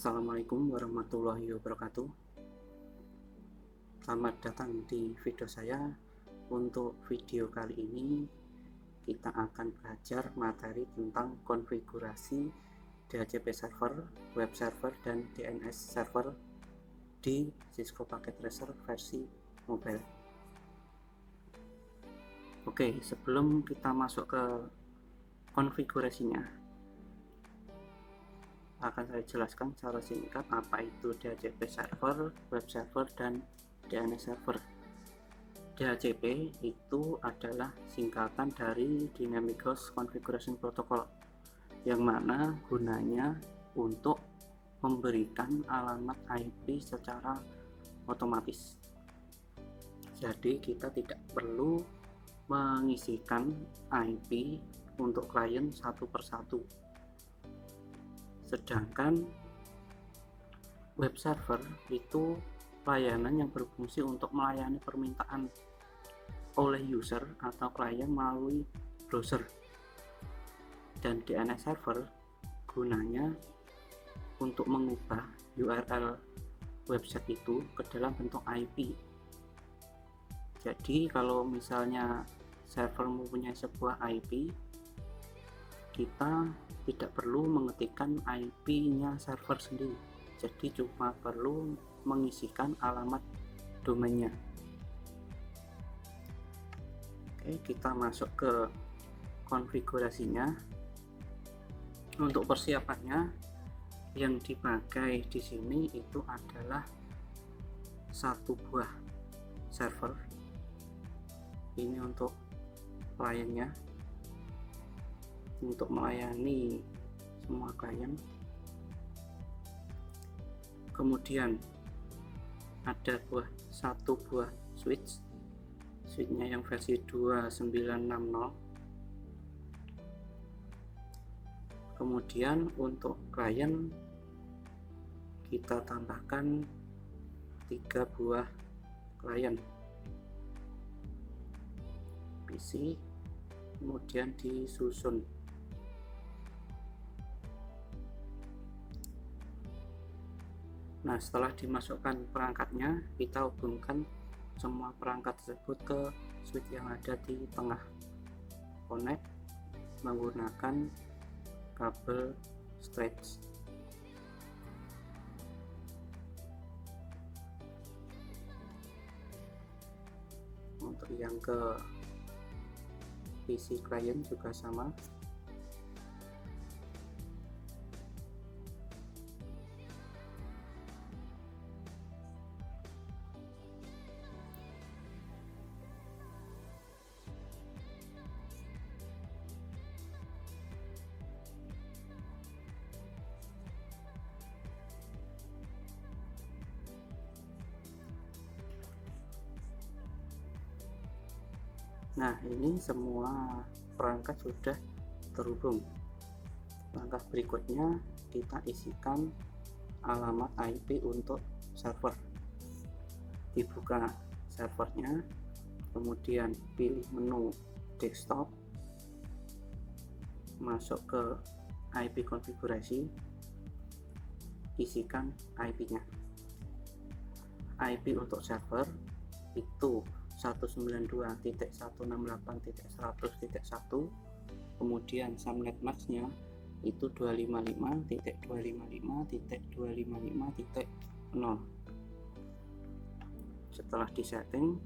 Assalamualaikum warahmatullahi wabarakatuh. Selamat datang di video saya. Untuk video kali ini kita akan belajar materi tentang konfigurasi DHCP server, web server, dan DNS server di Cisco Packet Tracer versi mobile. Oke, sebelum kita masuk ke konfigurasinya, akan saya jelaskan secara singkat apa itu DHCP server, web server, dan DNS server. DHCP itu adalah singkatan dari Dynamic Host Configuration Protocol, yang mana gunanya untuk memberikan alamat IP secara otomatis. Jadi kita tidak perlu mengisikan IP untuk klien satu persatu. Sedangkan web server itu layanan yang berfungsi untuk melayani permintaan oleh user atau klien melalui browser. Dan DNS server gunanya untuk mengubah URL website itu ke dalam bentuk IP. Jadi kalau misalnya server mempunyai sebuah IP, kita tidak perlu mengetikkan IP-nya server sendiri, jadi cuma perlu mengisikan alamat domainnya. Oke, kita masuk ke konfigurasinya. Untuk persiapannya, yang dipakai di sini itu adalah satu buah server. Ini untuk kliennya, untuk melayani semua klien. Kemudian ada satu buah switchnya yang versi 2960. Kemudian untuk klien kita tambahkan 3 buah klien PC, kemudian disusun. Nah, setelah dimasukkan perangkatnya, kita hubungkan semua perangkat tersebut ke switch yang ada di tengah. Connect menggunakan kabel stretch. Untuk yang ke PC client juga sama. Nah, ini semua perangkat sudah terhubung. Langkah berikutnya kita isikan alamat IP untuk server. Dibuka servernya, kemudian pilih menu desktop, masuk ke IP konfigurasi, isikan IP-nya. IP untuk server itu 192.168.100.1, kemudian subnet masknya itu 255.255.255.0. Setelah disetting,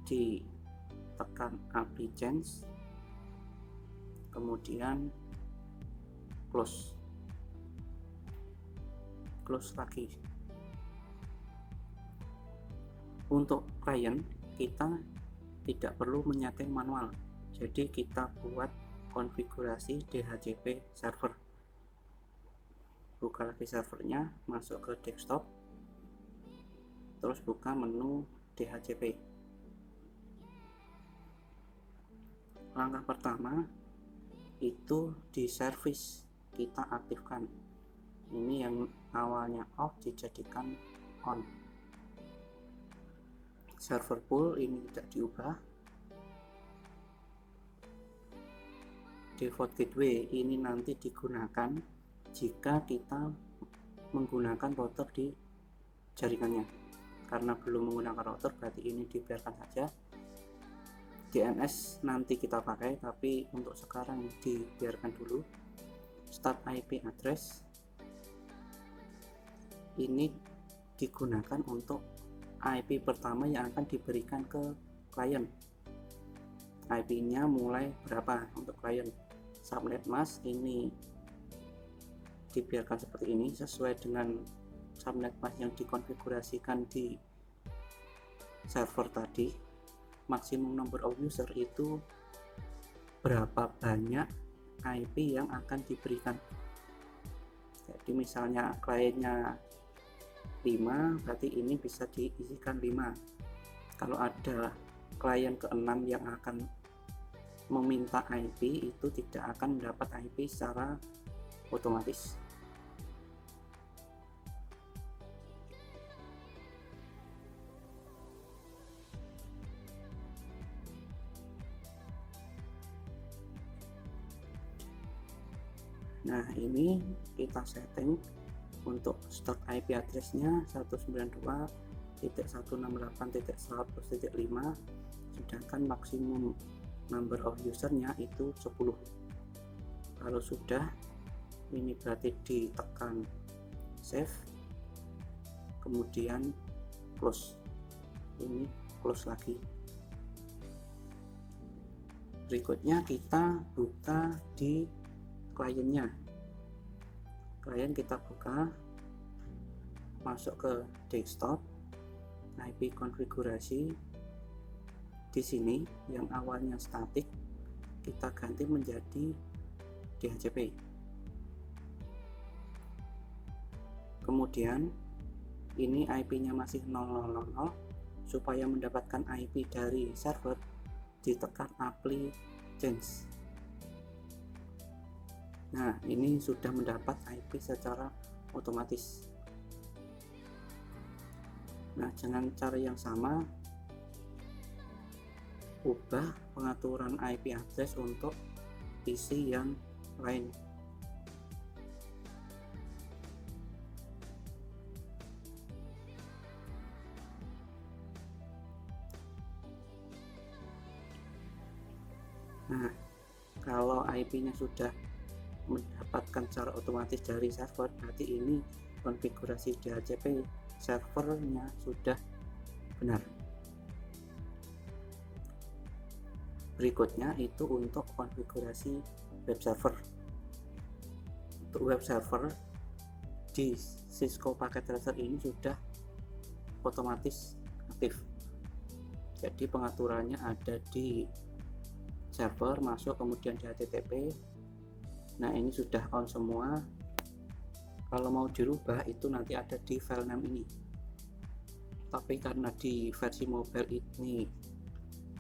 ditekan apply change, kemudian close lagi. Untuk klien kita tidak perlu menyeting manual, jadi kita buat konfigurasi DHCP server. Buka lagi servernya, masuk ke desktop, terus buka menu DHCP. Langkah pertama itu di service kita aktifkan. Ini yang awalnya off dijadikan on. Server pool ini tidak diubah. Default gateway ini nanti digunakan jika kita menggunakan router di jaringannya. Karena belum menggunakan router, berarti ini dibiarkan saja. DNS nanti kita pakai, tapi untuk sekarang dibiarkan dulu. Start IP address ini digunakan untuk IP pertama yang akan diberikan ke klien. IP-nya mulai berapa untuk klien. Subnet mask ini dibiarkan seperti ini sesuai dengan subnet mask yang dikonfigurasikan di server tadi. Maksimum number of user itu berapa banyak IP yang akan diberikan. Jadi misalnya kliennya 5, berarti ini bisa diisikan 5. Kalau ada klien ke-6 yang akan meminta IP, itu tidak akan mendapat IP secara otomatis. Nah, ini kita setting untuk start IP address-nya 192.168.100.5, sedangkan maksimum number of user-nya itu 10. Kalau sudah, ini berarti ditekan save, kemudian close. Ini close lagi. Berikutnya kita buka di kliennya. Klien kita buka, masuk ke desktop, IP konfigurasi. Di sini yang awalnya statik kita ganti menjadi DHCP. Kemudian ini IP-nya masih 0000. Supaya mendapatkan IP dari server, ditekan apply change. Nah, ini sudah mendapat IP secara otomatis. Nah, dengan cara yang sama, ubah pengaturan IP address untuk PC yang lain. Nah, kalau IP-nya sudah mendapatkan secara otomatis dari server, berarti ini konfigurasi DHCP servernya sudah benar. Berikutnya itu untuk konfigurasi web server. Untuk web server di Cisco Packet Tracer ini sudah otomatis aktif. Jadi pengaturannya ada di server, masuk kemudian di HTTP. Nah, ini sudah on semua. Kalau mau dirubah itu nanti ada di file name ini. Tapi karena di versi mobile ini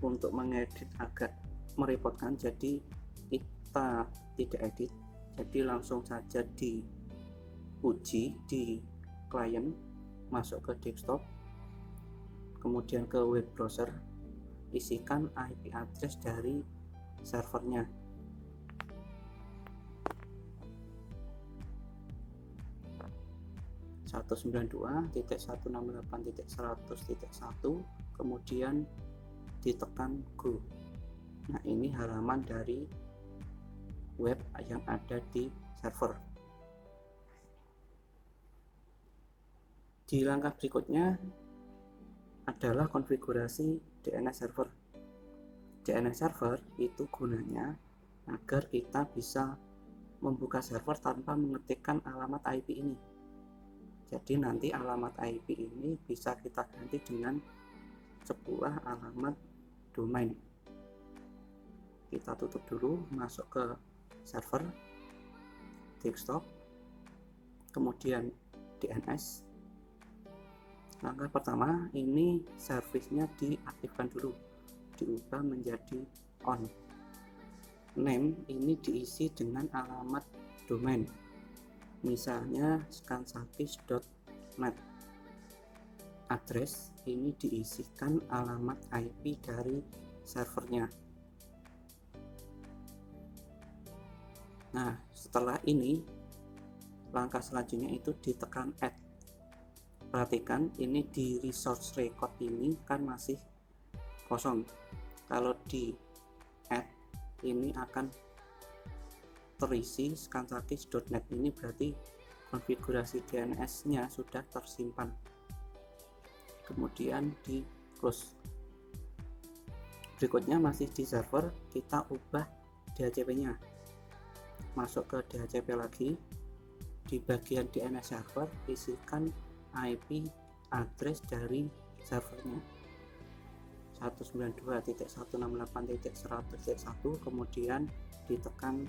untuk mengedit agak merepotkan, jadi kita tidak edit, jadi langsung saja diuji di klien, masuk ke desktop, kemudian ke web browser, isikan IP address dari servernya. (192.168.100.1), kemudian ditekan go. Nah, ini halaman dari web yang ada di server. Di langkah berikutnya adalah konfigurasi DNS server. DNS server itu gunanya agar kita bisa membuka server tanpa mengetikkan alamat IP ini. Jadi nanti alamat IP ini bisa kita ganti dengan sebuah alamat domain. Kita tutup dulu, masuk ke server, desktop, kemudian DNS. Langkah pertama, ini servisnya diaktifkan dulu, diubah menjadi on. Name ini diisi dengan alamat domain, misalnya scansapis.net. Address ini diisikan alamat IP dari servernya. Nah, setelah ini langkah selanjutnya itu ditekan add. Perhatikan ini di resource record ini kan masih kosong. Kalau di add ini akan terisi scansakis.net, ini berarti konfigurasi DNS nya sudah tersimpan. Kemudian di close. Berikutnya masih di server, kita ubah DHCP nya, masuk ke DHCP lagi, di bagian DNS server isikan IP address dari servernya 192.168.100.1, kemudian ditekan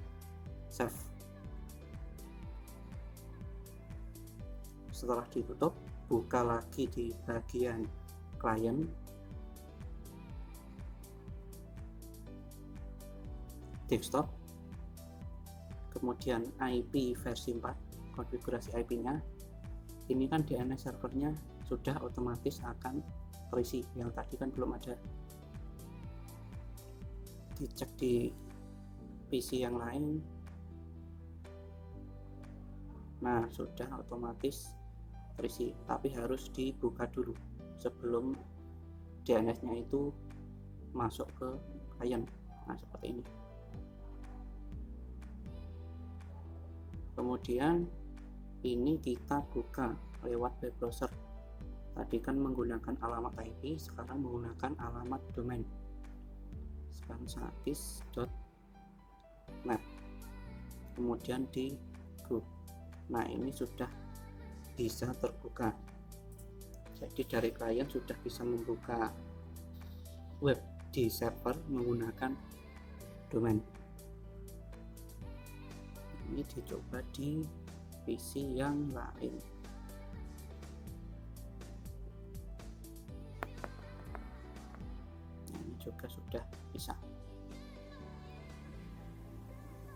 save. Setelah ditutup, buka lagi di bagian client, desktop, kemudian IP versi 4, konfigurasi IP nya. Ini kan DNS servernya sudah otomatis akan terisi, yang tadi kan belum ada. Dicek di PC yang lain, nah sudah otomatis terisi, tapi harus dibuka dulu sebelum DNS nya itu masuk ke klien. Nah seperti ini. Kemudian ini kita buka lewat web browser. Tadi kan menggunakan alamat IP, sekarang menggunakan alamat domain scansakis.net, kemudian di go. Nah ini sudah bisa terbuka, jadi dari klien sudah bisa membuka web di server menggunakan domain. Ini dicoba di PC yang lain. Ini juga sudah bisa.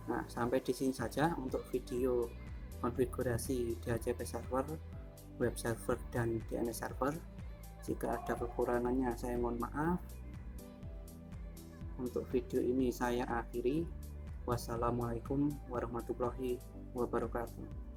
Nah, sampai di sini saja untuk video konfigurasi DHCP server, web server, dan DNS server. Jika ada kekurangannya saya mohon maaf. Untuk video ini saya akhiri. Wassalamualaikum warahmatullahi wabarakatuh.